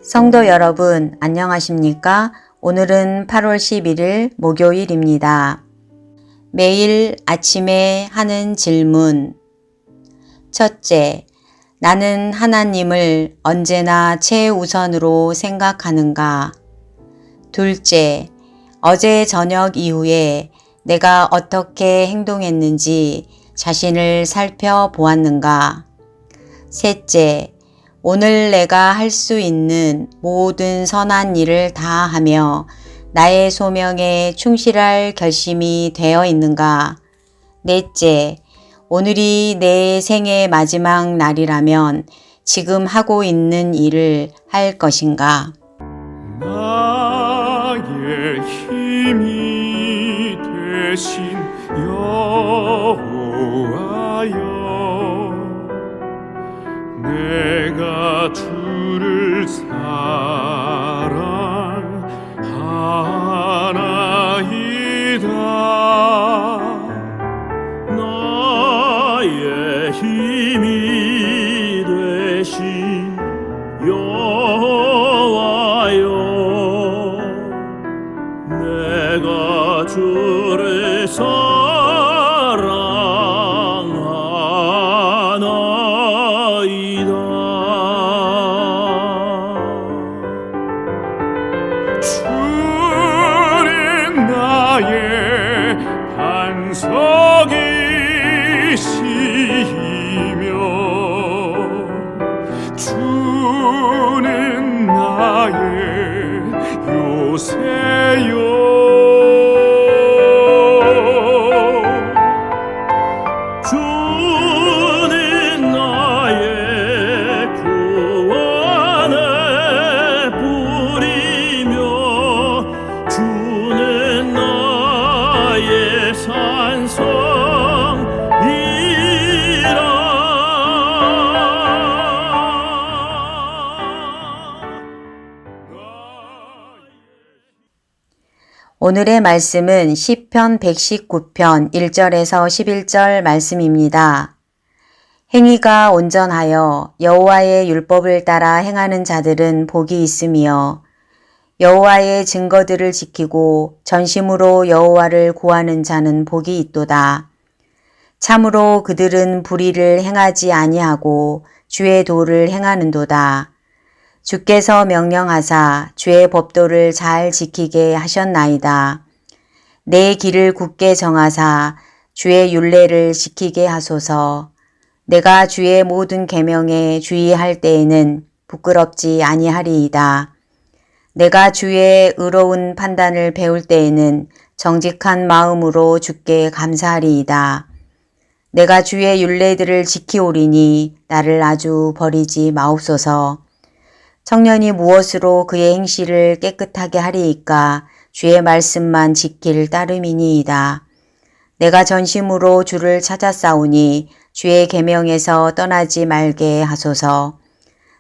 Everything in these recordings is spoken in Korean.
성도 여러분, 안녕하십니까? 오늘은 8월 11일 목요일입니다. 매일 아침에 하는 질문. 첫째, 나는 하나님을 언제나 최우선으로 생각하는가? 둘째, 어제 저녁 이후에 내가 어떻게 행동했는지 자신을 살펴보았는가? 셋째, 오늘 내가 할 수 있는 모든 선한 일을 다 하며 나의 소명에 충실할 결심이 되어 있는가? 넷째, 오늘이 내 생의 마지막 날이라면 지금 하고 있는 일을 할 것인가? 나의 힘이 되신 여호와여, 내가 주를 사랑하나이다. 나의 힘이 되신 여호와여, 내가 주를 사랑하나이다. 주는 나의 반석이시며 주는 나의 요새요. 주는 나의 구원의 뿌리며 주는 나의 산성이라. 오늘의 말씀은 시편 119편 1절에서 11절 말씀입니다. 행위가 온전하여 여호와의 율법을 따라 행하는 자들은 복이 있으며 여호와의 증거들을 지키고 전심으로 여호와를 구하는 자는 복이 있도다. 참으로 그들은 불의를 행하지 아니하고 주의 도를 행하는도다. 주께서 명령하사 주의 법도를 잘 지키게 하셨나이다. 내 길을 굳게 정하사 주의 율례를 지키게 하소서. 내가 주의 모든 계명에 주의할 때에는 부끄럽지 아니하리이다. 내가 주의 의로운 판단을 배울 때에는 정직한 마음으로 주께 감사하리이다. 내가 주의 율례들을 지키오리니 나를 아주 버리지 마옵소서. 청년이 무엇으로 그의 행실을 깨끗하게 하리이까? 주의 말씀만 지킬 따름이니이다. 내가 전심으로 주를 찾았사오니 주의 계명에서 떠나지 말게 하소서.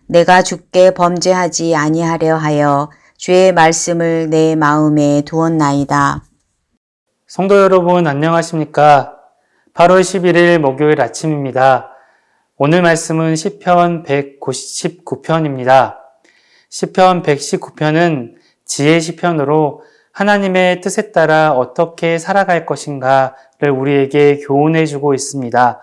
내가 주께 범죄하지 아니하려 하여 주의 말씀을 내 마음에 두었나이다. 성도 여러분 안녕하십니까? 8월 11일 목요일 아침입니다. 오늘 말씀은 시편 119편입니다. 시편 119편은 지혜 시편으로 하나님의 뜻에 따라 어떻게 살아갈 것인가를 우리에게 교훈해 주고 있습니다.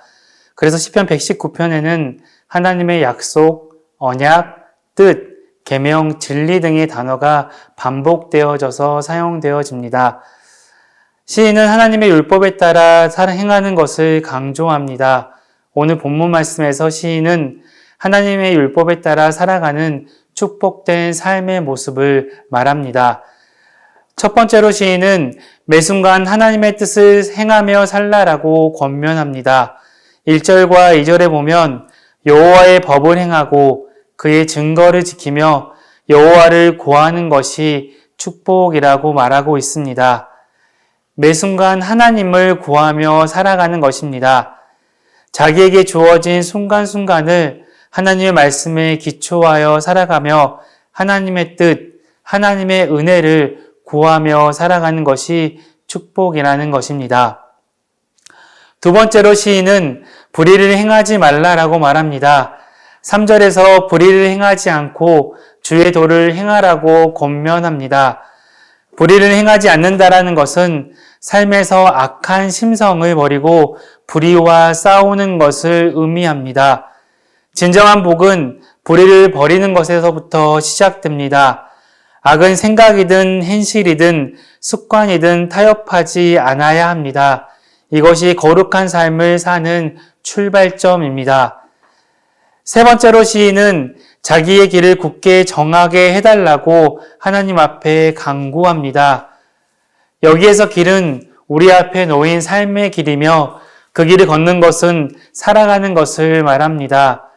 그래서 시편 119편에는 하나님의 약속, 언약, 뜻, 계명, 진리 등의 단어가 반복되어져서 사용되어집니다. 시인은 하나님의 율법에 따라 행하는 것을 강조합니다. 오늘 본문 말씀에서 시인은 하나님의 율법에 따라 살아가는 축복된 삶의 모습을 말합니다. 첫 번째로 시인은 매 순간 하나님의 뜻을 행하며 살라라고 권면합니다. 1절과 2절에 보면 여호와의 법을 행하고 그의 증거를 지키며 여호와를 구하는 것이 축복이라고 말하고 있습니다. 매 순간 하나님을 구하며 살아가는 것입니다. 자기에게 주어진 순간순간을 하나님의 말씀에 기초하여 살아가며 하나님의 뜻, 하나님의 은혜를 구하며 살아가는 것이 축복이라는 것입니다. 두 번째로 시인은 불의를 행하지 말라라고 말합니다. 3절에서 불의를 행하지 않고 주의 도를 행하라고 권면합니다. 불의를 행하지 않는다라는 것은 삶에서 악한 심성을 버리고 불의와 싸우는 것을 의미합니다. 진정한 복은 불의를 버리는 것에서부터 시작됩니다. 악은 생각이든 행실이든 습관이든 타협하지 않아야 합니다. 이것이 거룩한 삶을 사는 출발점입니다. 세 번째로 시인은 자기의 길을 굳게 정하게 해달라고 하나님 앞에 간구합니다. 여기에서 길은 우리 앞에 놓인 삶의 길이며 그 길을 걷는 것은 살아가는 것을 말합니다.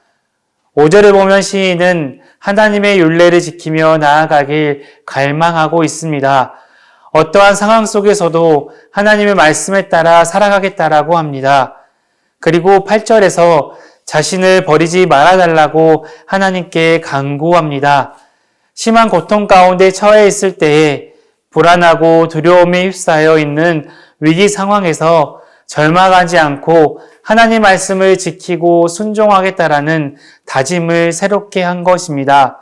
5절을 보면 시인은 하나님의 율례를 지키며 나아가길 갈망하고 있습니다. 어떠한 상황 속에서도 하나님의 말씀에 따라 살아가겠다라고 합니다. 그리고 8절에서 자신을 버리지 말아달라고 하나님께 간구합니다. 심한 고통 가운데 처해 있을 때에 불안하고 두려움에 휩싸여 있는 위기 상황에서 절망하지 않고 하나님 말씀을 지키고 순종하겠다라는 다짐을 새롭게 한 것입니다.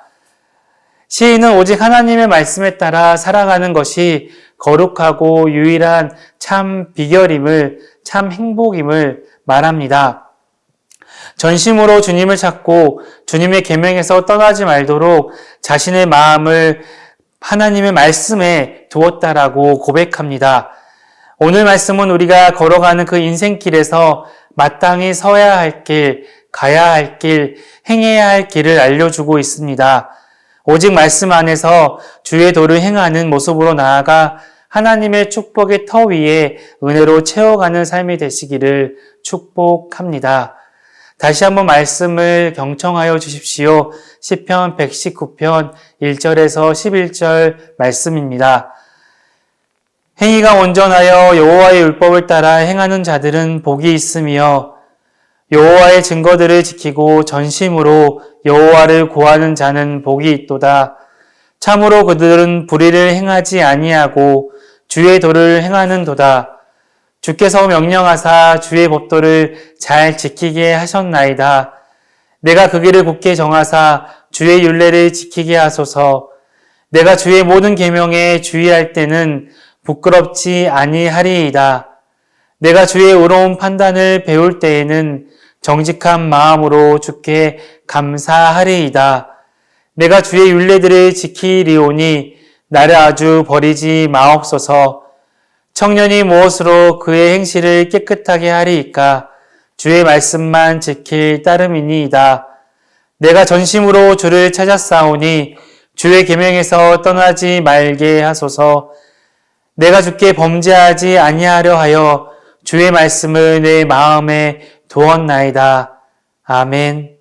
시인은 오직 하나님의 말씀에 따라 살아가는 것이 거룩하고 유일한 참 비결임을, 참 행복임을 말합니다. 전심으로 주님을 찾고 주님의 계명에서 떠나지 말도록 자신의 마음을 하나님의 말씀에 두었다라고 고백합니다. 오늘 말씀은 우리가 걸어가는 그 인생길에서 마땅히 서야 할 길, 가야 할 길, 행해야 할 길을 알려주고 있습니다. 오직 말씀 안에서 주의 도를 행하는 모습으로 나아가 하나님의 축복의 터 위에 은혜로 채워가는 삶이 되시기를 축복합니다. 다시 한번 말씀을 경청하여 주십시오. 시편 119편 1절에서 11절 말씀입니다. 행위가 온전하여 여호와의 율법을 따라 행하는 자들은 복이 있으며 여호와의 증거들을 지키고 전심으로 여호와를 구하는 자는 복이 있도다. 참으로 그들은 불의를 행하지 아니하고 주의 도를 행하는도다. 주께서 명령하사 주의 법도를 잘 지키게 하셨나이다. 내가 그 길을 굳게 정하사 주의 율례를 지키게 하소서. 내가 주의 모든 계명에 주의할 때는 부끄럽지 아니하리이다. 내가 주의 의로운 판단을 배울 때에는 정직한 마음으로 주께 감사하리이다. 내가 주의 율례들을 지키리오니 나를 아주 버리지 마옵소서. 청년이 무엇으로 그의 행실을 깨끗하게 하리이까? 주의 말씀만 지킬 따름이니이다. 내가 전심으로 주를 찾았사오니 주의 계명에서 떠나지 말게 하소서. 내가 주께 범죄하지 아니하려 하여 주의 말씀을 내 마음에 두었나이다. 아멘.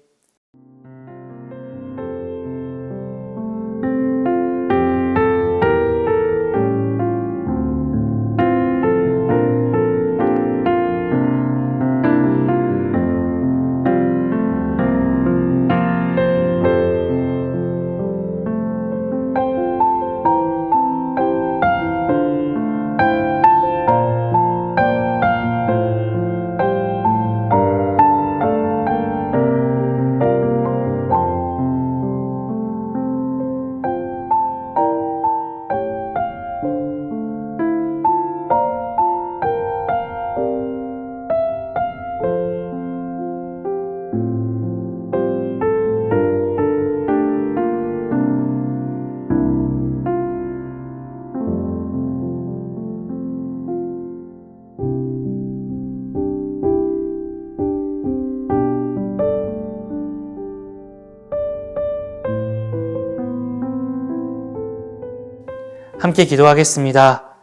함께 기도하겠습니다.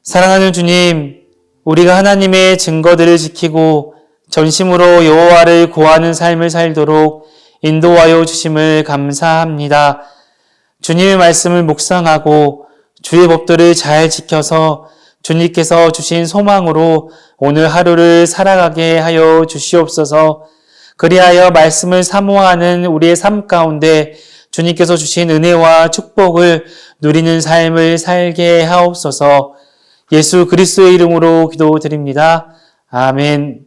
사랑하는 주님, 우리가 하나님의 증거들을 지키고 전심으로 여호와를 구하는 삶을 살도록 인도하여 주심을 감사합니다. 주님의 말씀을 묵상하고 주의 법도를 잘 지켜서 주님께서 주신 소망으로 오늘 하루를 살아가게 하여 주시옵소서. 그리하여 말씀을 사모하는 우리의 삶 가운데 주님께서 주신 은혜와 축복을 누리는 삶을 살게 하옵소서. 예수 그리스도의 이름으로 기도드립니다. 아멘.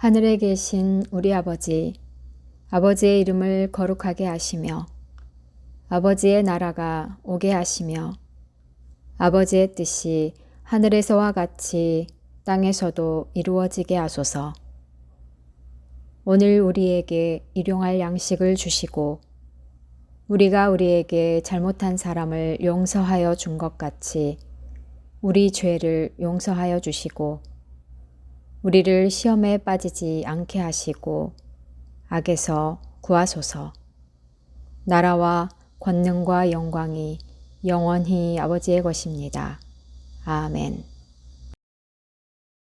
하늘에 계신 우리 아버지, 아버지의 이름을 거룩하게 하시며 아버지의 나라가 오게 하시며 아버지의 뜻이 하늘에서와 같이 땅에서도 이루어지게 하소서. 오늘 우리에게 일용할 양식을 주시고 우리가 우리에게 잘못한 사람을 용서하여 준 것 같이 우리 죄를 용서하여 주시고 우리를 시험에 빠지지 않게 하시고 악에서 구하소서. 나라와 권능과 영광이 영원히 아버지의 것입니다. 아멘.